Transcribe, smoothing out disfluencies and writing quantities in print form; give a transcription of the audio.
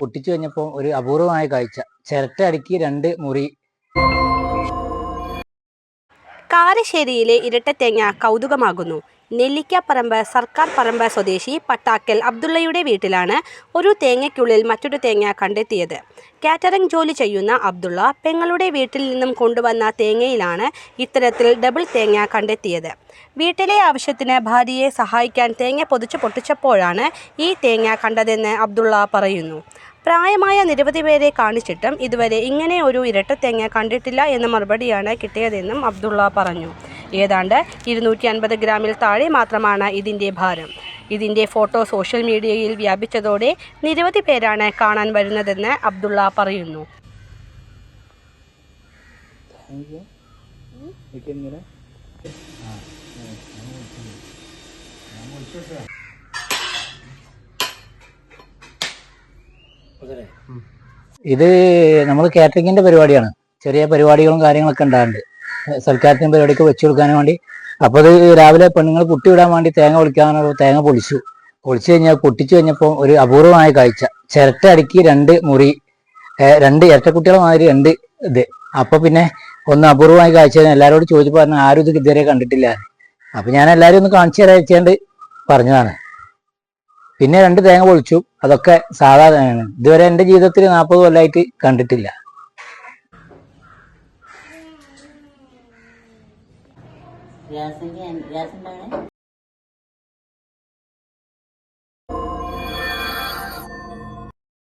പൊട്ടിച്ചു കഴിഞ്ഞപ്പോൾ ഒരു അപൂർവമായ കാഴ്ച. ചിരട്ട അടുക്കി 2 മുറി. കാരശ്ശേരിയിലെ ഇരട്ടത്തേങ്ങ കൗതുകമാകുന്നു. നെല്ലിക്കാപ്പറമ്പ് സർക്കാർ പറമ്പ് സ്വദേശി പട്ടാക്കൽ അബ്ദുള്ളയുടെ വീട്ടിലാണ് ഒരു തേങ്ങയ്ക്കുള്ളിൽ മറ്റൊരു തേങ്ങ കണ്ടെത്തിയത്. കാറ്ററിംഗ് ജോലി ചെയ്യുന്ന അബ്ദുള്ള പെങ്ങളുടെ വീട്ടിൽ നിന്നും കൊണ്ടുവന്ന തേങ്ങയിലാണ് ഇത്തരത്തിൽ ഡബിൾ തേങ്ങ കണ്ടെത്തിയത്. വീട്ടിലെ ആവശ്യത്തിന് ഭാര്യയെ സഹായിക്കാൻ തേങ്ങ പൊട്ടിച്ചപ്പോഴാണ് ഈ തേങ്ങ കണ്ടതെന്ന് അബ്ദുള്ള പറയുന്നു. പ്രായമായ നിരവധി പേരെ കാണിച്ചിട്ടും ഇതുവരെ ഇങ്ങനെ ഒരു ഇരട്ടത്തേങ്ങ കണ്ടിട്ടില്ല എന്ന മറുപടിയാണ് കിട്ടിയതെന്നും അബ്ദുള്ള പറഞ്ഞു. ഏതാണ്ട് 250 ഗ്രാമിൽ താഴെ മാത്രമാണ് ഇതിൻ്റെ ഭാരം. ഇതിൻ്റെ ഫോട്ടോ സോഷ്യൽ മീഡിയയിൽ വ്യാപിച്ചതോടെ നിരവധി പേരാണ് കാണാൻ വരുന്നതെന്ന് അബ്ദുള്ള പറയുന്നു. ഇത് നമ്മൾ കാറ്ററിങ്ങിന്റെ പരിപാടിയാണ്. ചെറിയ പരിപാടികളും കാര്യങ്ങളൊക്കെ ഉണ്ടാകുന്നുണ്ട്. സൽക്കാരത്തിന് പരിപാടിക്ക് വെച്ചു കൊടുക്കാനും വേണ്ടി. അപ്പോൾ അത് രാവിലെ പെണ്ണുങ്ങൾ പുട്ടി വിടാൻ വേണ്ടി തേങ്ങ പൊളിക്കാനോ തേങ്ങ പൊളിച്ചു പൊട്ടിച്ചു കഴിഞ്ഞപ്പോൾ ഒരു അപൂർവമായ കാഴ്ച. ചിരട്ട അടുക്കി 2 മുറി, 2 ഇരട്ടക്കുട്ടികളെ മാതിരി 2 ഇത്. അപ്പൊ പിന്നെ ഒന്ന് അപൂർവമായ കാഴ്ച എല്ലാവരോടും ചോദിച്ചപ്പോൾ പറഞ്ഞു ആരും ഇത് ഇതുവരെ കണ്ടിട്ടില്ല. അപ്പൊ ഞാൻ എല്ലാവരും ഒന്ന് കാണിച്ചു തരാൻ പറഞ്ഞതാണ്. പിന്നെ 2 തേങ്ങ പൊളിച്ചു. അതൊക്കെ സാധാ തേങ്ങയാണ്. ഇതുവരെ എൻ്റെ ജീവിതത്തിൽ 40 കൊല്ലമായിട്ട് കണ്ടിട്ടില്ല.